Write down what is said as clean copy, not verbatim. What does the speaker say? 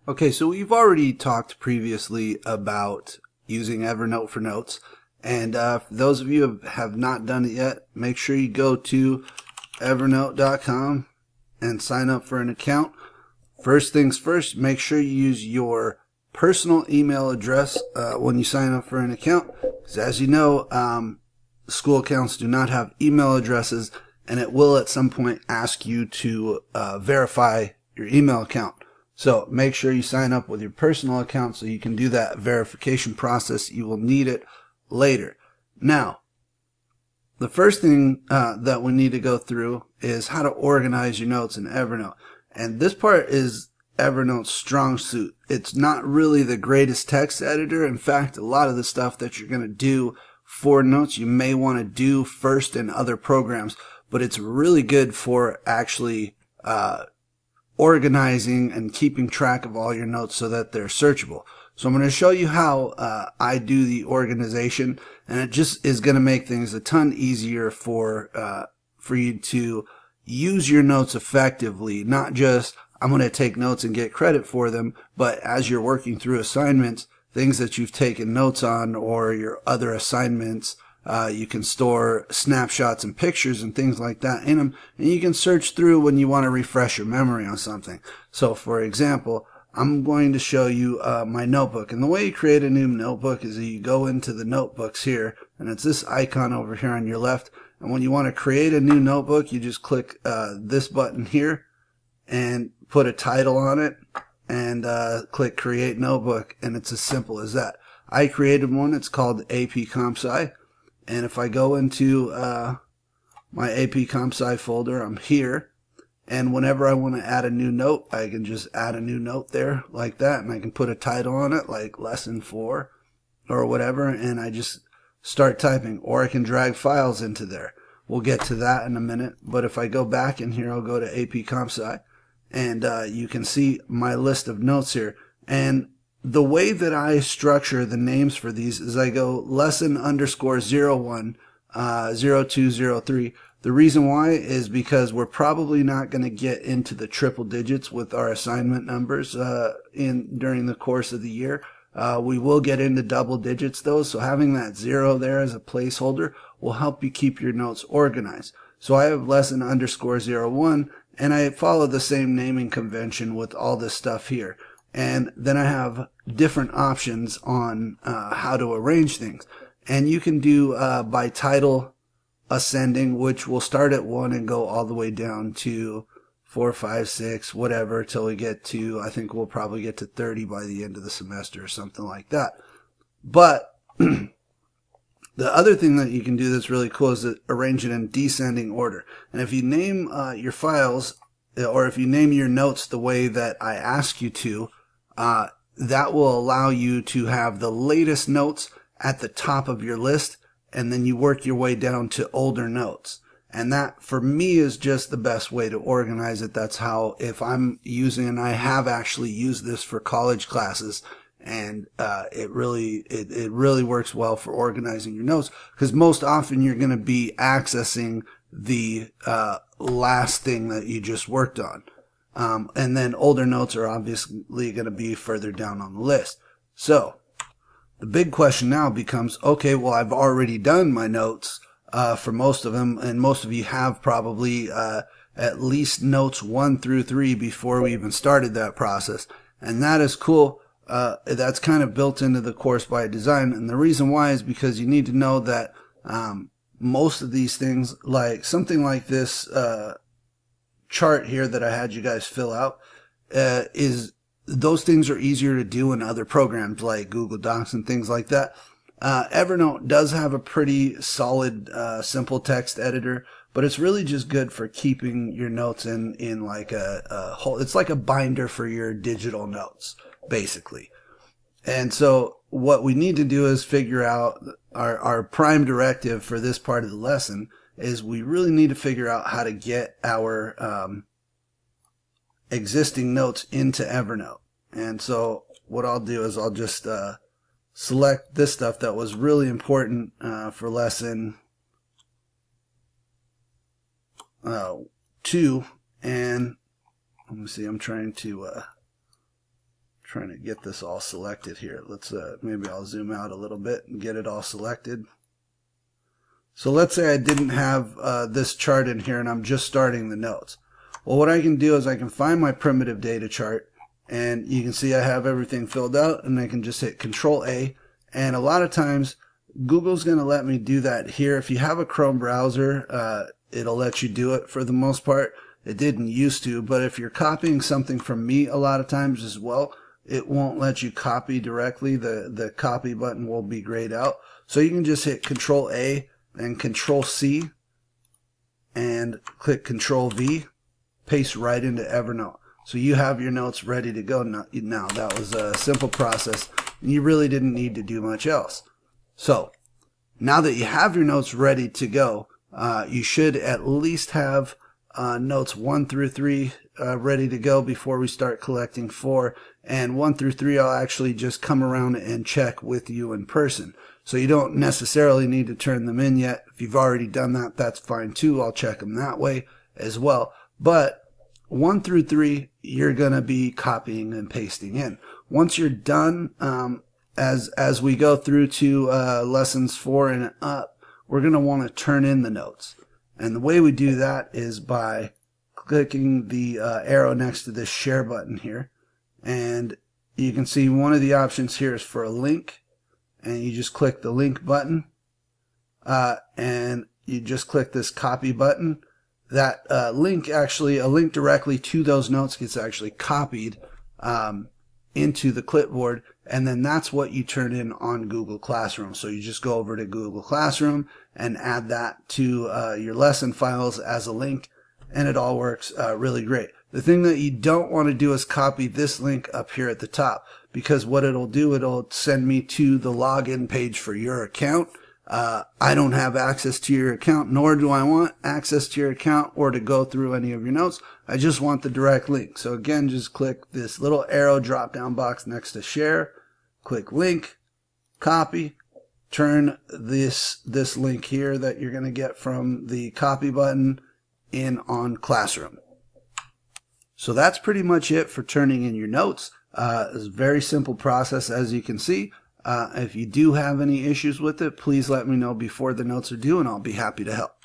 Okay, so we've already talked previously about using Evernote for notes. And for those of you who have not done it yet, make sure you go to evernote.com and sign up for an account. First things first, make sure you use your personal email address when you sign up for an account. Because as you know, school accounts do not have email addresses, and it will at some point ask you to verify your email account. So make sure you sign up with your personal account so you can do that verification process. You will need it later. Now, the first thing that we need to go through is how to organize your notes in Evernote. And this part is Evernote's strong suit. It's not really the greatest text editor. In fact, a lot of the stuff that you're going to do for notes you may want to do first in other programs, but it's really good for actually organizing and keeping track of all your notes so that they're searchable. So I'm going to show you how I do the organization, and it just is going to make things a ton easier for you to use your notes effectively. Not just I'm going to take notes and get credit for them, but as you're working through assignments, things that you've taken notes on or your other assignments, you can store snapshots and pictures and things like that in them, and you can search through when you want to refresh your memory on something. So for example, I'm going to show you my notebook, and the way you create a new notebook is that you go into the notebooks here, and it's this icon over here on your left, and when you want to create a new notebook, you just click this button here and put a title on it and click create notebook, and it's as simple as that. I created one. It's called AP Comp Sci. And if I go into my AP Comp Sci folder, I'm here. And whenever I want to add a new note, I can just add a new note there like that. And I can put a title on it like lesson 4 or whatever. And I just start typing. Or I can drag files into there. We'll get to that in a minute. But if I go back in here, I'll go to AP Comp Sci. And you can see my list of notes here. And the way that I structure the names for these is I go lesson underscore 01, 0203. The reason why is because we're probably not going to get into the triple digits with our assignment numbers during the course of the year. We will get into double digits though, so having that 0 there as a placeholder will help you keep your notes organized. So I have lesson underscore 01, and I follow the same naming convention with all this stuff here. And then I have different options on how to arrange things. And you can do by title ascending, which will start at 1 and go all the way down to 4, 5, 6, whatever, till we get to, I think we'll probably get to 30 by the end of the semester or something like that. But the other thing that you can do that's really cool is to arrange it in descending order. And if you name your files, or if you name your notes the way that I ask you to, that will allow you to have the latest notes at the top of your list, and then you work your way down to older notes. And that, for me, is just the best way to organize it. That's how, if I'm using, and I have actually used this for college classes, and it really works well for organizing your notes, because most often you're going to be accessing the last thing that you just worked on. And then older notes are obviously going to be further down on the list. So the big question now becomes, okay, well, I've already done my notes for most of them, and most of you have probably at least notes 1 through 3 before we even started that process. And that is cool. That's kind of built into the course by design. And the reason why is because you need to know that most of these things, like something like this chart here that I had you guys fill out, is those things are easier to do in other programs like Google Docs and things like that. Evernote does have a pretty solid simple text editor, but it's really just good for keeping your notes in like a whole, it's like a binder for your digital notes basically. And so what we need to do is figure out our prime directive for this part of the lesson is we really need to figure out how to get our existing notes into Evernote. And so what I'll do is I'll just select this stuff that was really important for lesson 2, and let me see, I'm trying trying to get this all selected here. Let's maybe I'll zoom out a little bit and get it all selected. So let's say I didn't have this chart in here and I'm just starting the notes. Well, what I can do is I can find my primitive data chart, and you can see I have everything filled out, and I can just hit Control A. And a lot of times Google's going to let me do that here. If you have a Chrome browser, it'll let you do it for the most part. It didn't used to, but if you're copying something from me a lot of times as well, it won't let you copy directly. The copy button will be grayed out. So you can just hit Control A and Control C and click Control V, paste right into Evernote. So you have your notes ready to go now. That was a simple process, and you really didn't need to do much else. So now that you have your notes ready to go, you should at least have notes 1 through 3 ready to go before we start collecting 4. And 1 through 3 I'll actually just come around and check with you in person. So you don't necessarily need to turn them in yet. If you've already done that, that's fine too. I'll check them that way as well. But 1 through 3, you're going to be copying and pasting in. Once you're done, as we go through to lessons 4 and up, we're going to want to turn in the notes. And the way we do that is by clicking the arrow next to this share button here. And you can see one of the options here is for a link. And you just click the link button. And you just click this copy button. That link, actually, a link directly to those notes gets actually copied into the clipboard, and then that's what you turn in on Google Classroom. So you just go over to Google Classroom and add that to your lesson files as a link, and it all works really great. The thing that you don't want to do is copy this link up here at the top, because what it'll do, it'll send me to the login page for your account. I don't have access to your account, nor do I want access to your account or to go through any of your notes. I just want the direct link. So again, just click this little arrow drop down box next to share, click link, copy, turn this link here that you're going to get from the copy button in on Classroom. So that's pretty much it for turning in your notes. It's a very simple process, as you can see. If you do have any issues with it, please let me know before the notes are due, and I'll be happy to help.